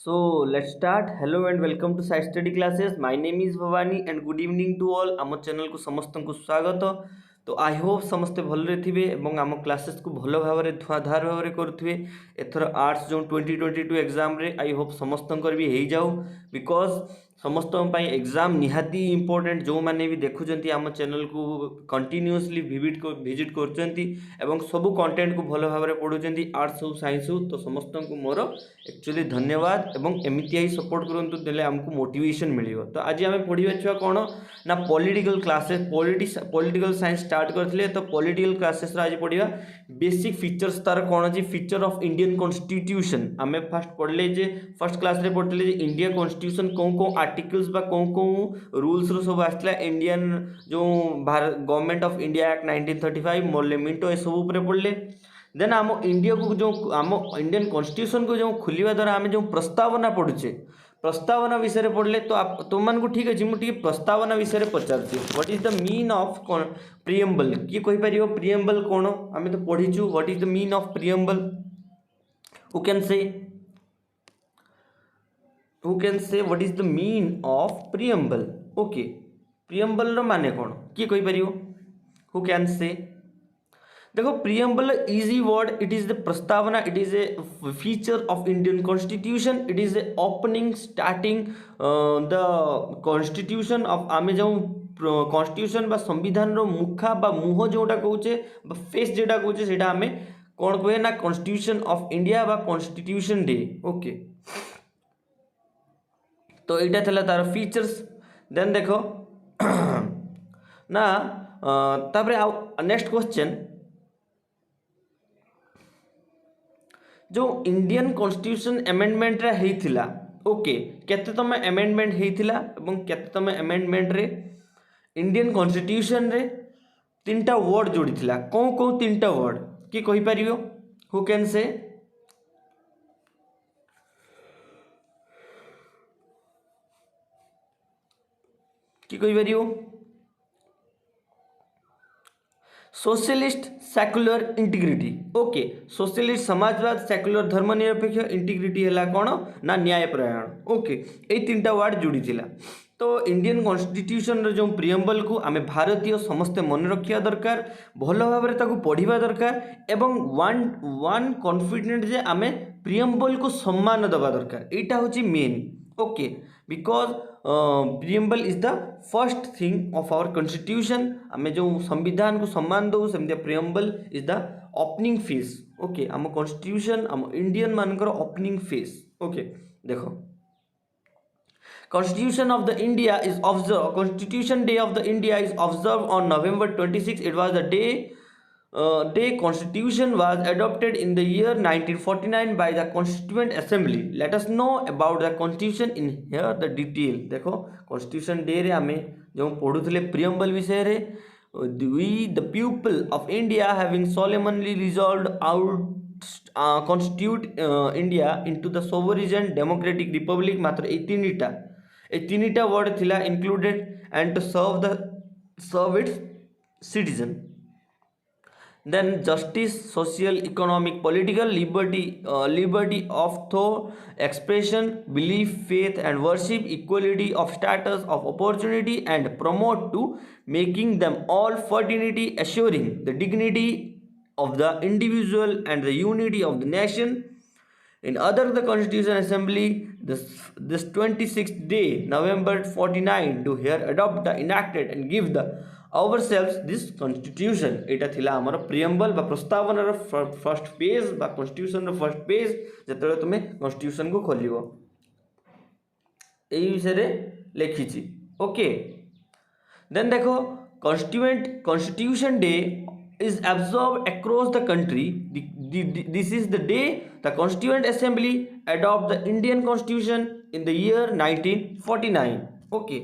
So let's start. Hello and welcome to Site Study Classes. My name is Bhavani and good evening to all. आम channel को समस्त को स्वागत। तो I hope समस्ते भलरे थिबे एवं आम क्लासेस को भल भाव में धुआधार भाव में करुवे। एथर आर्ट्स जो 2022 एग्जाम रे आई होप समस्त भी हो जाऊ बिकज समस्त एग्जाम निहाती इंपोर्टेंट जो मैंने भी देखुं आम चैनल को कंटिन्यूअसली विजिट कर सबू कंटेंट को भल भाव में पढ़ुं आर्ट्स हो साइंस हो। तो समस्त को मोर एक्चुअली धन्यवाद एवं एमती ही सपोर्ट करूँ देले आमको मोटिवेशन मिल। तो आज आम पढ़ा छुआ कौन ना political classes political science start करते। तो पॉलिटिकल क्लासेस आज पढ़ा बेसिक फीचर्स तार कौन अच्छी फीचर ऑफ इंडियन कॉन्स्टिट्यूशन आम फास्ट पढ़ले जे फर्स्ट क्लास रे पढ़ते इंडिया कॉन्स्टिट्यूशन कौन आर्टिकल्स बा कौन रूल्स रो सब आसला इंडियन जो government of India act 1935 Morley Minto ए सब पढ़ले। देन आम इंडिया को जो आम इंडियन कॉन्स्टिट्यूशन को जो खोलिया द्वारा आम जो प्रस्तावना पढ़ुचे प्रस्तावना विषय में पढ़ले। तो आप तुम मानक ठीक अच्छे मुझे प्रस्तावना विषय में पचार what is the mean of preamble किए कहीपर प्रिएम्बल कौन आम तो पढ़ीचु what is the mean of preamble who can say what is the mean of preamble. Okay preamble रो माने कौन किए कहीपर हु कैन से देखो preamble easy word it is the प्रस्तावना it is a feature of Indian constitution it is a opening starting the constitution of आमे जो constitution बा संविधान रो मुखा बा मुह जोटा कहूचे फेस जेटा कहूचे सेटा आमे कौन कहे ना कॉन्स्टिट्यूशन ऑफ इंडिया बा कॉन्स्टिट्यूशन डे। ओके तो यहाँ थला तार फीचर्स। देन देखो ना तापरे नेक्स्ट क्वेश्चन जो इंडियन कॉन्स्टिट्यूशन अमेंडमेंट रे हेइथिला ओके केते तमे अमेंडमेंट हेइथिला एवं केते तमे अमेंडमेंट रे इंडियन कॉन्स्टिट्यूशन रे तीनटा वर्ड जोड़ीथिला कौन तीनटा वर्ड कि कहि परियो हु कैन से कि कहि परियो socialist secular integrity. Okay socialist समाजवाद सेक्युलर धर्मनिरपेक्ष इंटीग्रिटी है कौन ना न्यायपरायण। ओके ये तीनटा वर्ड जोड़ी थिला। तो इंडियन कॉन्स्टिट्यूशन जो प्रिएम्बल को आमे भारतीय समस्ते मन रखा दरकार भल भाव में पढ़ा दरकार एवं वन कॉन्फिडेंट जे आमे प्रिएम्बल को सम्मान दबा दरकार यहाँ हूँ मेन। Okay because preamble is the first thing of our constitution um जो संविधान को सम्मान दो सेमती preamble is the opening face. Okay um constitution um Indian मानकर ओपनिंग फेस। ओके देखो Constitution of the India is observed. Constitution Day of the India is observed on November 26. It was the day Constitution was adopted in the year 1949 by the Constituent Assembly. Let us know about the Constitution in here the detail. देखो Constitution Day रे हमें जो पढ़ुଥିଲେ preamble विषय रे we the people of India having solemnly resolved out constitute India into the sovereign democratic republic मात्र ए तीनिटा word थिला included and to serve its citizen. Then justice social economic political liberty of thought expression belief faith and worship equality of status of opportunity and promote to making them all fraternity assuring the dignity of the individual and the unity of the nation. In other, the Constitution Assembly this 26th day, November 49, to here adopt the enacted and give the ourselves this Constitution. एटा थिला हमर preamble बा प्रस्तावना row first page बा constitution row first page जतले तुमे constitution को खोलिबो एई विषय रे लिखिछि। Okay then देखो Constitution Day is observed across the country. This is the day the Constituent Assembly adopt the Indian Constitution in the year 1949. Okay.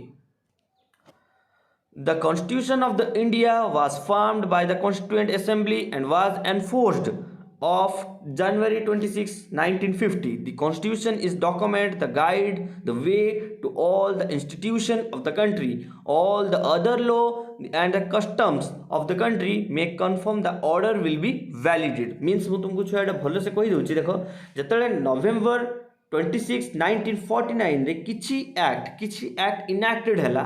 The Constitution of the India was formed by the Constituent Assembly and was enforced of January 26, 1950. The Constitution is document, the guide, the way to all the institution of the country. All the other law and the customs of the country may confirm the order will be validated. Means मु तुमको छुआ भल से कही दूची देखो जतले नवेम्बर 1949 रे किछि act enacted हैला,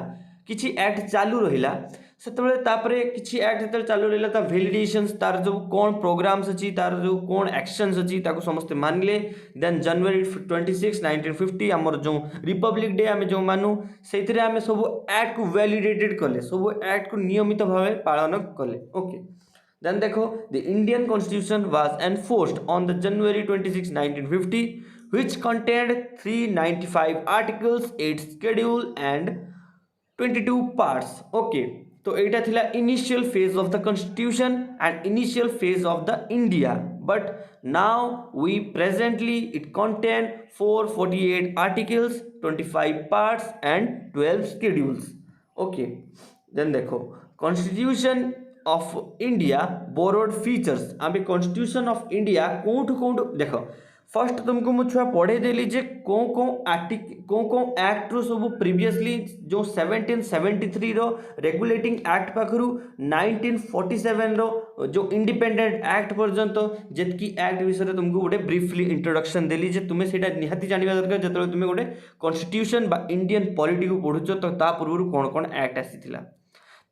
किछि एक्ट चालू रहिला सेतबेले तापरे किछि एक्ट जेतबेले चालू रहिला ता वैलिडेशंस तार जो कोन प्रोग्राम्स अछि तार जो कोन एक्शंस अछि ताको समस्त मानले। देन जनवरी 26 1950 हमर जो रिपब्लिक डे आमे जो मानु सेथिरे आमे सब एक्ट को वैलिडेटेड कले, सब एक्ट को नियमित भावे पालन कले। ओके देन देखो the Indian constitution was enforced on the January 26 1950 which contained 395 articles, 8 schedule and 22 parts. Okay, तो एटा थिला initial phase of the constitution and initial phase of the India, but now we presently it contain 448 articles, 25 parts and 12 schedules. Okay then देखो constitution of India borrowed features. आम constitution of India कौटू देख first तुमको मुझे छुआ पढ़े देली जे कौन act रो सब प्रीवियसली जो 1773 रो रेगुलेटिंग एक्ट पाखरु 1947 रो जो इंडिपेंडेंट एक्ट पर्यंत जेतकी एक्ट विषय तुमको गोटे ब्रीफली इंट्रोडक्शन देली जे तुमे सेटा निहाती जानिबा दरकार जतले तुमे गोटे कॉन्स्टिट्यूशन बा इंडियन पॉलिटी को पढुचो तो ता पूर्व कौन एक्ट आसीथिला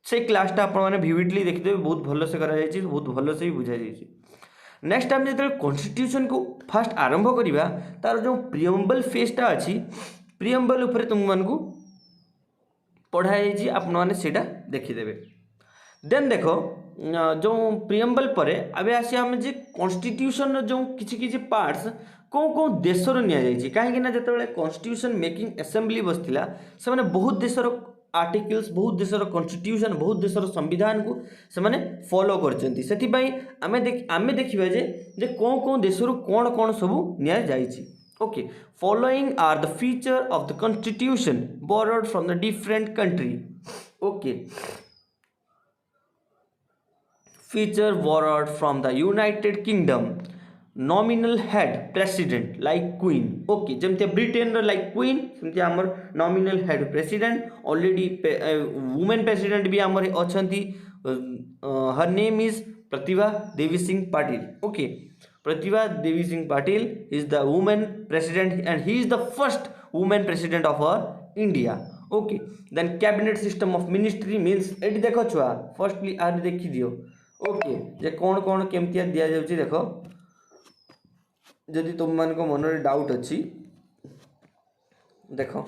से क्लासटा आपण माने विविडली देखिदेबे, बहुत भल से करा जायछि, बहुत भल से भी बुझा जायछि। नेक्स्ट टाइम जो कॉन्स्टिट्यूशन को फास्ट आरंभ करिबा तार जो प्रियम्बल फेजटा अछि प्रियम्बल उपरे तुम मानकु पढ़ा जायछि, आपण माने सेटा देखिदेबे। देन देखो जो प्रियम्बल परे अबे आसी हम जे कॉन्स्टिट्यूशन जो किछि पार्ट्स कौन देशर निया जायछि, काहे ना जतबेले कॉन्स्टिट्यूशन मेकिंग असेंबली बसथिला से माने बहुत देशर आर्टिकल्स, बहुत देशर कॉन्स्टिट्यूशन, बहुत देशर संविधान को से माने फॉलो करचंती। सेति पई आमे देखिबा जे कौन देशर कौन सब निया जायछि। Okay following are the feature of the constitution borrowed from the different country. Okay feature borrowed from the United Kingdom, nominal head president like queen. Okay जमते ब्रिटेन रो लाइक क्वीन सेमते हमर nominal head president, already women president भी हमर अछंती, her name is Pratibha Devi Singh Patil. Okay Pratibha Devi Singh Patil is the women president and he is the first women president of our India. Okay then cabinet system of ministry means एटी देखो छुआ firstly are देखि दियो। Okay जे कौन केमतिया दिया जाउची देखो, जदि तुम मान को मन रे डाउट अच्छी देखो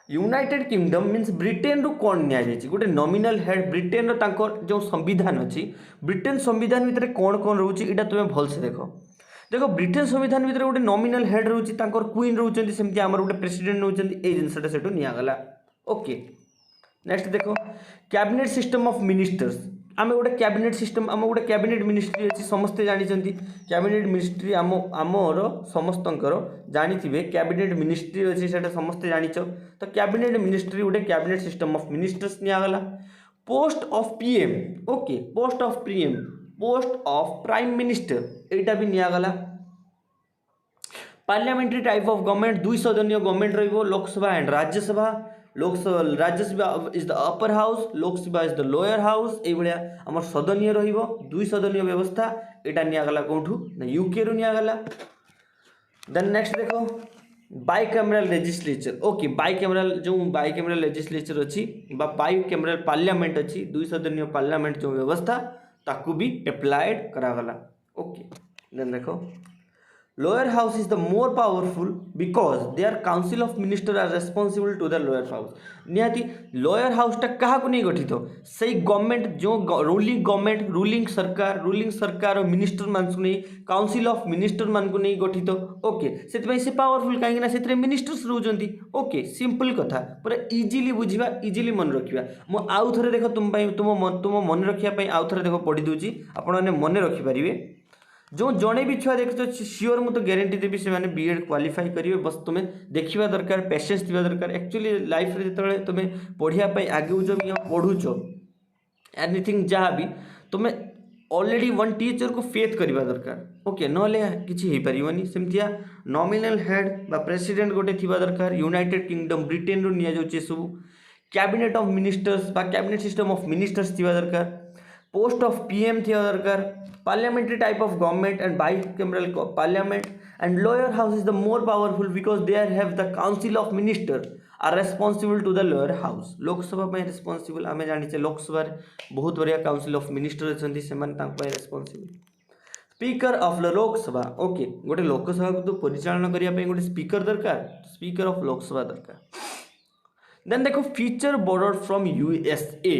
यूनाइटेड किंगडम मीन्स ब्रिटेन रू कौन निया जायछि गोटे नॉमिनल हेड ब्रिटेन रो तांकर जो संविधान अच्छी ब्रिटेन संविधान भितर कौन रोचे इटा तुम्हें भल से देखो ब्रिटेन संविधान भितर गोटे नॉमिनल हेड रोचे तांकर क्वीन रोचंती सेमती हमर गोटे प्रेसिडेंट रोचंती ए जिनसटा सेटो निया गला। ओके नेक्स्ट देखो कैबिनेट सिस्टम ऑफ मिनिस्टर्स। आम गोटे कैबिनेट सिस्टम आम गोटे कैबिनेट मिनिस्ट्री अच्छी समस्ते जानी कैबिनेट मिनिस्ट्री आमर समस्तंकर जानी कैबिनेट मिनिस्ट्री अच्छी से समस्ते जानी तो कैबिनेट मिनिस्ट्री गोटे कैबिनेट सिस्टम ऑफ मिनिस्टर्स नियागला। Post of PM. Okay post of PM post of prime minister एटा भी नियागला। पार्लियामेंट्री टाइप ऑफ गवर्नमेंट 2 सदनीय गवर्नमेंट रहिबो, Lok Sabha and Rajya Sabha. Lok Sabha Rajya Sabha is the upper house, Lok Sabha is the lower house, ये भाया आम सदनीय रहिबो 2 सदनीय व्यवस्था। एटा नियागला कोठू ना यूके रु नियागला। देन नेक्स्ट देखो bicameral legislature. Okay bicameral legislature अच्छी बाइकैमरल पार्लियामेंट अच्छी 2 सदनीय पार्लियामेंट जो व्यवस्था ताकू भी अप्लाइड करागला। ओके देन देखो lower house is the more powerful because there council of minister are responsible to the lower house. निहाती लोअर हाउसटा क्या नहीं गठित से गवर्नमेंट जो रूलिंग सरकार और मिनिस्टर मान नहीं काउंसिल ऑफ मिनिस्टर मान को नहीं गठित। ओके से पावरफुल कहीं से मिनिस्टर्स रोचंती। ओके सिंपल कथा पूरा इजिली बुझा इजिली मन रखा। मु आउ थे देख तुम तुम मन रखापी आउ थे देख पढ़ी दूसरी आपने मन रखिपारे। जो जड़े भी छुआ देख सियोर मुझे ग्यारंटी देवी से बीएड क्वालिफाई करेंगे, बस तुम्हें देखा दरकार पेशेंस थी दरकार। एक्चुअली लाइफ रे जो तुम्हें पढ़ाई आगे जो पढ़ुच एनीथिंग जहाँ भी तुम्हें ऑलरेडी वन टीचर को फेथ करवा दरकार। ओके ना किसी पारनी सेमतिया नॉमिनल हेड बा प्रेसिडेंट गोटे थी दरकार। यूनाइटेड किंगडम ब्रिटेन रू नि जाऊँ सब कैबिनेट ऑफ मिनिस्टर्स बा कैबिनेट सिस्टम ऑफ मिनिस्टर्स थी दरकार। पोस्ट ऑफ पीएम थी दरकार। Parliamentary type of government and bicameral parliament and lower house is the more powerful because they have the council of minister are responsible to the lower house. Lok Sabha पे responsible आमे जानी चाहिए लोकसभा बहुत बढ़िया council of minister अछंती सेमान तांको पे responsible. Speaker of the Lok Sabha okay गोटे लोकसभा को तो परिचालन करिया पे गोटे स्पीकर दरकार स्पीकर ऑफ लोकसभा दरकार. देन देखो feature borrowed from USA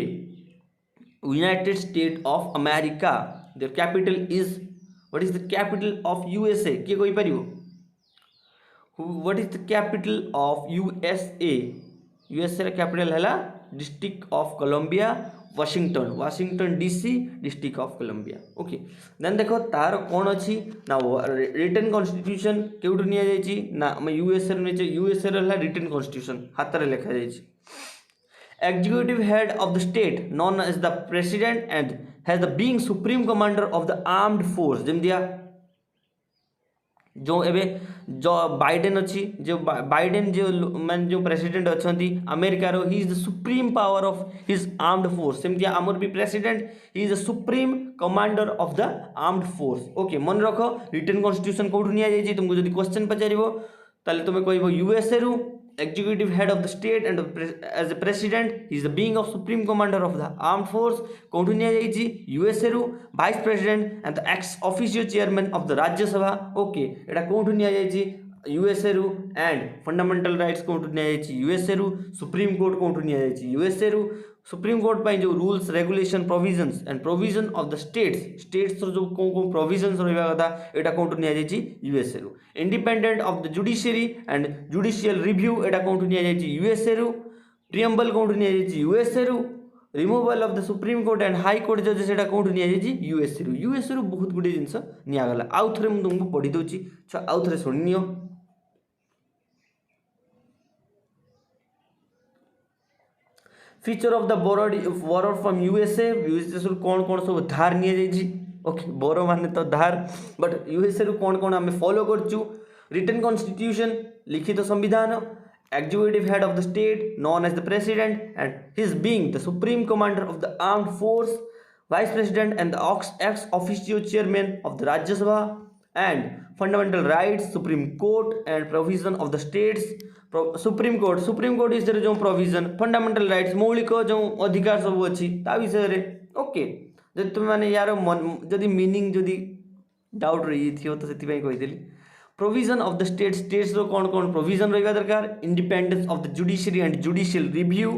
United States of America. Their capital is what is the capital of USA किए कोई परियो what is the capital of USA USA रा capital हैला District of Columbia Washington DC District of Columbia okay. Then देखो तार कौन अच्छी ना रिटन कॉन्स्टिट्यूशन केउटु निया जायछि ना हम USA रे USA रे हैला रिटन कॉन्स्टिट्यूशन हाथ रे लिखा जायछि. Executive head of the state known as the president and has the being supreme commander of the armed force. जेमदिया जो एबे जो बाइडेन अच्छी जो बाइडेन जो मान जो प्रेसिडेंट अच्छी अमेरिका रो he is the supreme power of his armed force. सेमतिया आमर भी president he is the supreme commander of the armed force. Okay मन रख रिटन कॉन्स्टिट्यूशन कोठु निया जायछि तुमको जदी क्वेश्चन पचारिबो ताले तुमे कहबो यूएसए रु executive head of the state and as a president he is the being of supreme commander of the armed force. कोठु निया जायछि USA रु vice president and the ex officio chairman of the राज्य सभा. Okay एटा कोठु निया जायछि USA रु and fundamental rights कोठु निया जायछि USA रु supreme court कोठु निया जायछि USA रु सुप्रीम कोर्ट ପାଇଁ जो rules regulation provisions and provision of the states रो जो को प्रोविजंस रहबा कथा एटा कोठु निया जायछि यूएसए रु. Independent of the judiciary and judicial review एटा कोठु निया जायछि यूएसए रु. प्रियम्बल कोठु निया जायछि यूएसए रु. Removal of the supreme court and high court जजेस एटा कोठु निया जायछि यूएसए रु. यूएसए रु बहुत गुडी जिंस निया गला. आउ थरे मु तुमको पढी दोछि आउ थरे सुनियो. Feature of the borrowed from USA USA रु कौन कौन सब धार निया जायछि. ओके बोरो माने तो धार बट यूएसए रु कौन कौन हमें फॉलो करछु. रिटन कॉन्स्टिट्यूशन लिखित संविधान executive head of the state known as the president and his being the supreme commander of the armed force vice president and the ex officio chairman of the Rajya Sabha and fundamental rights supreme court and provision of the states supreme court is जो provision fundamental rights मौलिक जो अधिकार सब अच्छी ता विषय रे. Okay जब तुम माने यार जदि मीनिंग जदि डाउट रही थी तो सेति कही देली. प्रोविजन ऑफ द स्टेट्स रो कौन कौन प्रोविजन रहबा दरकार. Independence of the judiciary and judicial review.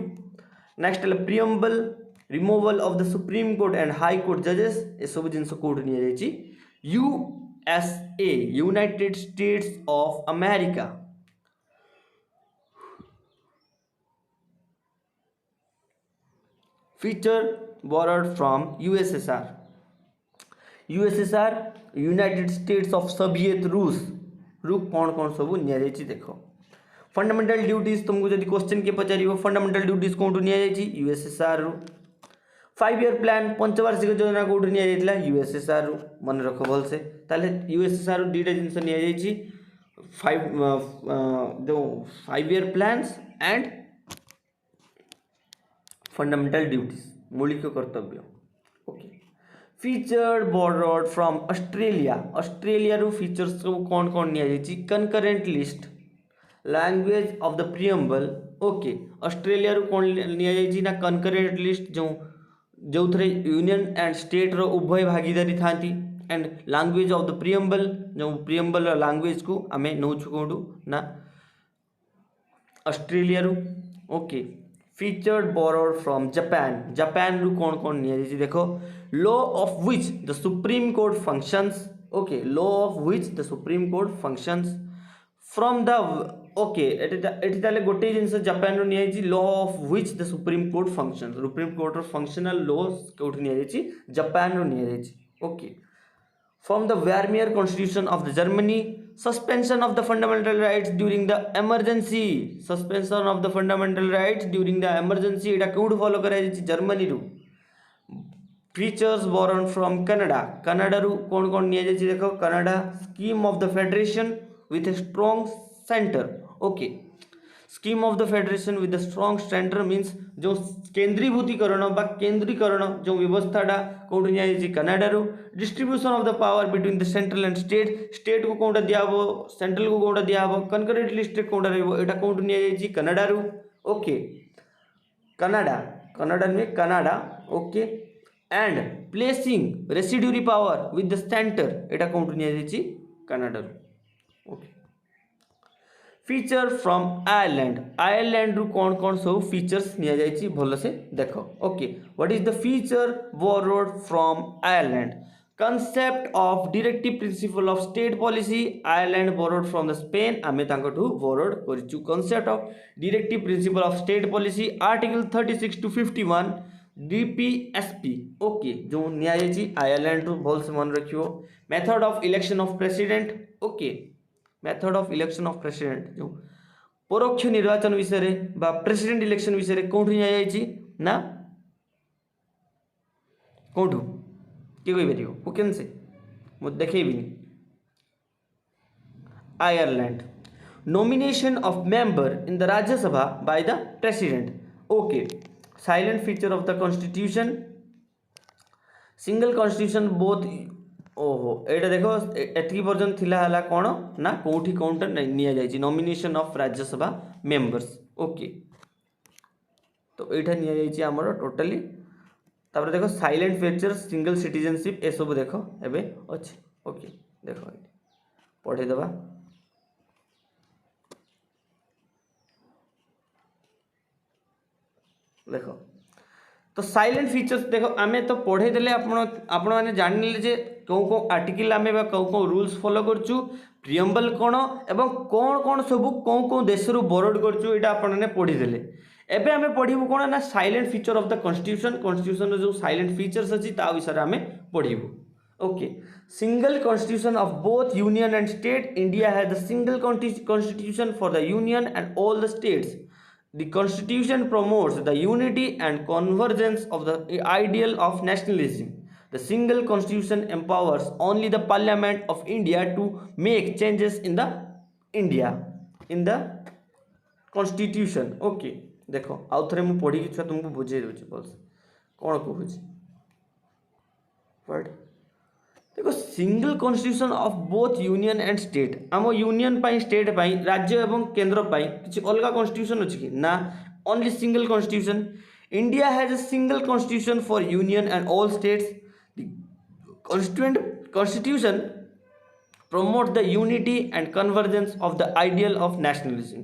Next है preamble removal of the supreme court and high court जजेस ए सब जिंस कोड निया जायछि USA United States of America. Feature borrowed from USSR. USSR United States of Soviet रूस रु कौन कौन सब निया जायछि देखो. फंडामेंटल ड्यूटीज तुमको जदि क्वेश्चन के पचारिबो फंडामेंटल ड्यूटीज कोठु निया जायछि USSR रु. 5 ईयर प्लान पंचवार्षिक योजना कोठु निया जायतिला USSR रु. मन रखो भल से ताले USSR रु डीटा जिंस निया जायछि 5 year plans and fundamental duties मौलिक कर्तव्य. Okay feature borrowed from Australia रु फीचर्स सब कौन कौन निया जायछि. Concurrent list language of the preamble. Okay Australia रु कौन निया जायछि ना कंकरेंट लिस्ट जो थरे यूनियन एंड स्टेट रो उभय भागीदारी थांती and language of the preamble जो प्रियम्बल लैंग्वेज को आमे नौछु कोडू ना ऑस्ट्रेलिया रु. Okay featured borrowed from Japan रु कौन कौन निया जायछि देखो. Law of which the supreme court functions. Okay law of which the supreme court functions from the. Okay एटी ताले गोटे जिंस जापान रु निया जायछि law of which the supreme court functions. Supreme court रो फंक्शनल लॉस कोठ निया जायछि जापान रु निया जायछि. Okay from the Weimar constitution of the Germany. Suspension of the fundamental rights during the emergency. Suspension of the fundamental rights during the emergency Etah code follow करा जायछि Germany रु. Features borrowed from Canada रु कौन कौन निया जायछि देखो. Canada scheme of the federation with a strong centre. Okay scheme of the federation with the strong centre means जो केंद्रीभूतिकरण बा केंद्रीकरण जो व्यवस्थाटा कौटू नि Canada distribution of the power between the central and state state को कौटा दिहब सेंट्रल को कौटा दिहब concurrently state कौटा रहा कौटू नि Canada okay Canada Canada नुहे Canada okay and placing residuary power with the centre यहाँ कौटू नि Canada okay feature from Ireland Ireland रु कौन कौन सब फीचर्स नि भल से देख okay what is the feature borrowed from Ireland concept of directive principle of state policy Ireland borrowed from the Spain आमे तांकठू borrowed करिचु concept of directive principle of state policy article 36 to 51 DPSP okay जो न्याय जी Ireland रु भल से मन रखियो method of election of president okay method of election of president जो परोक्ष निर्वाचन विषय रे बा प्रेसिडेंट इलेक्शन विषय रे कोठू न्याय जी ना कोठू किए कहीपर हु कैन से मुझे देखेबी Ireland nomination of member in the Rajya Sabha by the president okay silent feature of the constitution single constitution both ओहो एटा देखो एतकी पर्यटन थिला हला कोन ना कोठी काउंटर निया जायछि nomination of Rajya Sabha members okay तो एटा निया जायछि हमर टोटली तापर देखो साइलेंट फीचर सिंगल सिटीजनशिप ए सब देखो एबे अछि ओके देखो पढ़े दबा देखो तो साइलेंट फीचर्स देखो आमे तो पढ़े देले आपण माने जानिले जे को आर्टिकल आमे बा को रूल्स फॉलो करछु प्रियम्बल कोन एवं कोन कोन सब को देश रु बोरोड करछु एटा आपण ने पढ़ी देले एबे आमे पढ़िबु कोन ना silent feature of the constitution जो साइलेंट फीचर्स अछि ता विषय आमे पढ़िबु okay single constitution of both union and state India has the single constitution for the union and all the states The constitution promotes the unity and convergence of the ideal of nationalism. The single constitution empowers only the Parliament of India to make changes in the constitution. Okay, देखो आउ थरे मु पढ़ी कि छुआ तुमको बुझे देउछि बस कोन कहूछि वर्ड देखो single constitution of both union and state आम यूनियन पाई स्टेट पाई राज्य एवं केंद्र पाई किछि अलगा कॉन्स्टिट्यूशन अछि कि ना only single constitution India has a single constitution for union and all states constitution promotes the unity and convergence of the ideal of nationalism.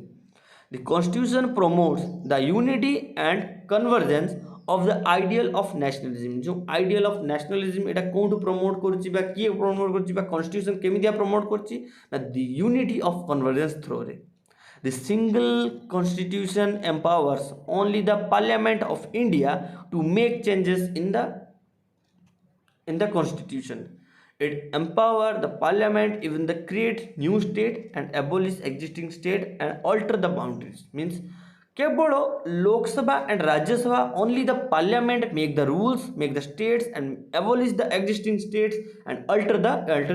The constitution promotes the unity and convergence of the ideal of nationalism. जो ideal of nationalism Etah कोठु promote करछि बा किए promote करछि बा constitution केमिदिया promote करछि ना the unity of convergence through रे. The single constitution empowers only the Parliament of India to make changes in the constitution. It empower the parliament even to create new state and abolish existing state and alter the boundaries. Means केवल Lok Sabha and राज्य सभा only the parliament make the rules, make the states and abolish the existing states and alter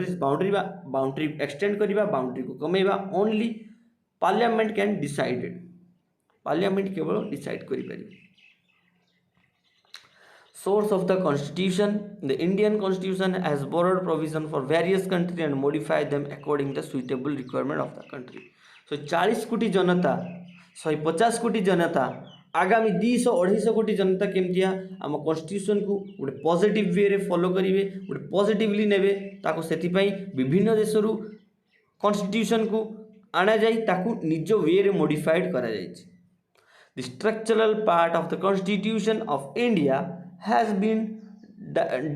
this boundary extend करिबा boundary को कमेबा only parliament can decide it. parliament केवल decide करि परिबे. Source of the constitution. The Indian constitution has borrowed provision for various countries and modified them according to the suitable requirement of the country. So 40 कोटी जनता 150 कोटी जनता आगामी 200-250 कोटी जनता केमतिया आम constitution को गोटे पॉजिटिव वे रे फॉलो करिवे गोटे पॉजिटिवली नेबे ताको सेति पई विभिन्न देशरू कॉन्स्टिट्यूशन को आना जाई ताको निज वे रे मॉडिफाइड करा जाई. The structural part of the Constitution of India has been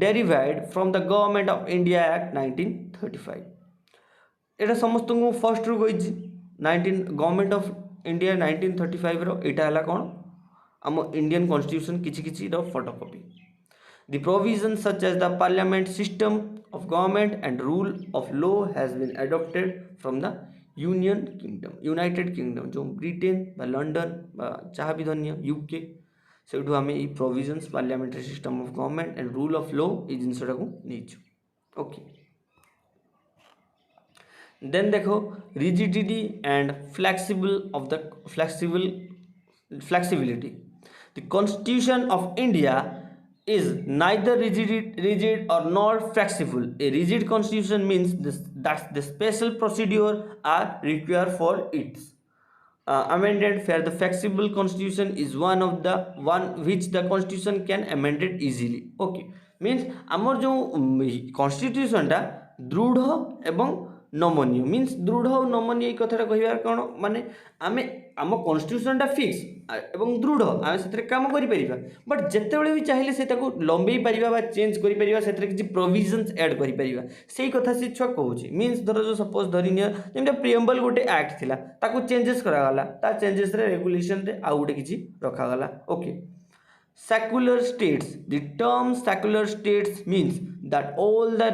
derived from the Government of India Act 1935. एटा समस्त को फर्स्ट रु गई 19 गवर्नमेंट ऑफ इंडिया 1935 रो एटा हला कोन आम इंडियन कॉन्स्टिट्यूशन किछि रो photocopy. The provisions such as the parliament system of government and rule of law has been adopted from the United Kingdom जो Britain बा London बा चाह भी धन्य यूके सेठू आम ये provisions parliamentary system of government and rule of law ये जिनसा को नहीं. ओके देन देखो rigidity and flexibility. The Constitution of India is neither rigid or nor flexible. A rigid constitution means that the special procedure are required for its amended, where the flexible constitution is one which the constitution can amend it easily. Okay, means आमर जो constitution टा दृढ़ एवं नमनीय means दृढ़ और नमनीय कथाटा कहबार कौन माने आमे आम कन्स्टिट्यूशनटा फिक्स एवं दृढ़ आम से कम कर बट जितेबाला भी चाहिए से लंबे पार चेंज कर किसी प्रोविजन्स एड कर से कथा से छुआ कहूँ मीन्स धर जो सपोज धरी जमी प्रियम्बल गोटे एक्ट थिला ताकू चेंजेस करागला ता चेंजेस रेगुलेशन रे आउ गोटे किसी रखागला. Okay, secular states. The term secular states means that all the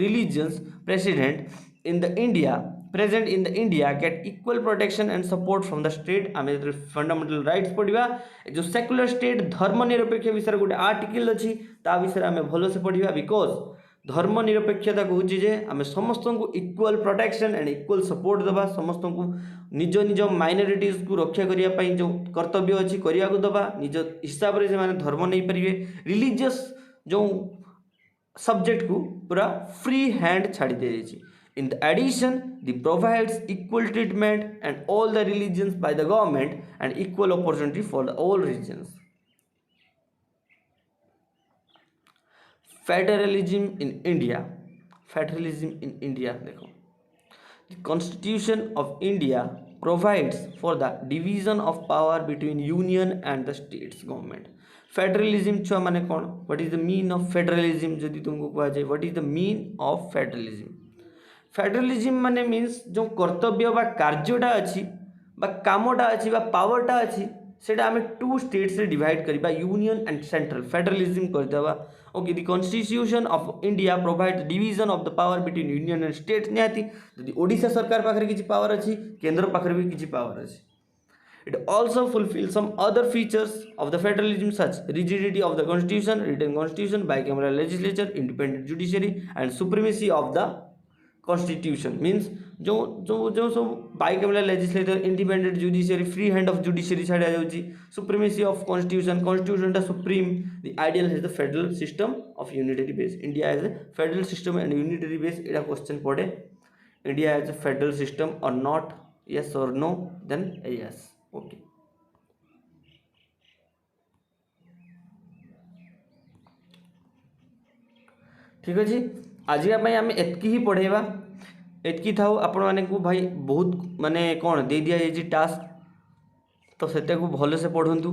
religions present in the India get equal protection and support from the state. आमे fundamental rights पढ़िबा जो secular state धर्म निरपेक्ष विषय गोटे आर्टिकल अच्छी ता विषय आमे भलो से पढ़िबा बिकॉज धर्म निरपेक्षता कहूँ जे आम समस्त को equal protection and equal support देवा समस्त को निज निज माइनॉरिटीज को रक्षा करने जो कर्तव्य अच्छी करने को दबा निज हिसाब से धर्म नहीं पारे रिलीजियस जो सब्जेक्ट को पूरा फ्री हैंड छाड़ी दे दी. In the addition the provides equal treatment and all the religions by the government and equal opportunity for the all religions. Federalism in India देखो the constitution of India provides for the division of power between union and the states government. Federalism छुआ माने कौन what is the mean of federalism जदि तुमको कहा जाए what is the mean of federalism. Federalism माने means जो कर्तव्य बा कार्यटा अच्छी बा कामटा अच्छी बा पावरटा अच्छी सेटा आम टू स्टेट्स रे डिवाइड करबा यूनियन एंड सेंट्रल फेडरलिज्म करदेबा. Okay, the constitution of India provide division of the power between union and states. निहाती जदि ओडिशा सरकार पाखरे किछि पावर अच्छी केंद्र पाखरे भी किछि पावर अच्छी. It also fulfills some other features of the federalism such rigidity of the constitution, written constitution, bicameral legislature, independent judiciary and supremacy of the constitution. Means जो जो जो सब bicameral legislature, independent judiciary, free hand of judiciary छाड़ा जाउची, supremacy of constitution, constitution टा supreme. The ideal is the federal system of unitary base. India has a federal system and unitary base. Ida question पड़े India has a federal system or not? Yes or no? Then yes. Okay, ठीक अच्छे आज आम एतकी ही पढ़ेबा एतकी था आपण माने को भाई बहुत माने कौन दे दिया जाए टास्क तो से भल से पढ़ंतु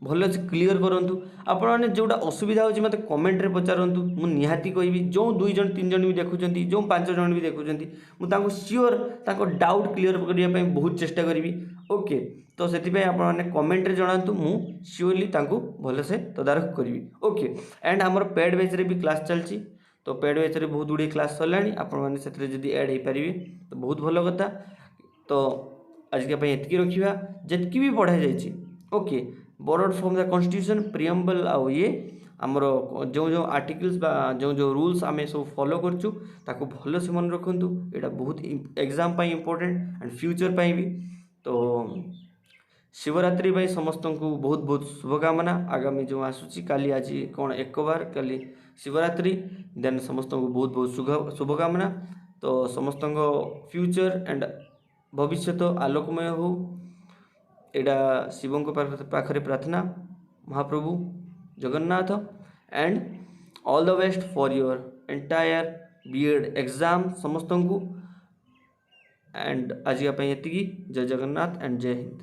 भल से क्लीयर करूँ. आपण मैंने जोटा असुविधा होची मते कमेंट रे पचारंतु मु निहाती कहबी जो 2 जन 3 जन भी देखुचंती जो 5 जन भी देखुचंती मु ताको श्योर ताको डाउट क्लीयर करिया पई बहुत चेष्टा करिवि. ओके, तो से आप कमेंट रे जणातु मु श्योरली ताको भल से तदारख करिवि. ओके, एंड हमर पेड बैच रे भी क्लास चलची तो पेड बैच रे बहुत गुडी क्लास चलानी आपण माने सेतरे जदी ऐड हे परिबे तो बहुत भलो कथा. तो आज के पई एतकी रखिबा जेतकी भी पढ़ा जायछि. Okay, borrowed from the constitution preamble आ ये आमर जो जो आर्टिकल्स बा जो जो रूल्स आमे सब फॉलो करछु ताको भल से मन रखंतु. एटा बहुत एग्जाम पई इंपोर्टेंट एंड फ्यूचर पई भी. तो शिवरात्रि भाई समस्त को बहुत बहुत शुभकामना. आगामी जो आसूची काली आज कौन एक बार काली शिवरात्रि देन समस्त को बहुत बहुत शुभकामना. तो समस्त फ्यूचर एंड भविष्य तो आलोकमय हो एटा शिवों को पाखरे प्रार्थना Mahaprabhu Jagannath. And all the best for your entire BEd exam समस्त को. एंड आज ये जय जगन्नाथ एंड जय हिंद.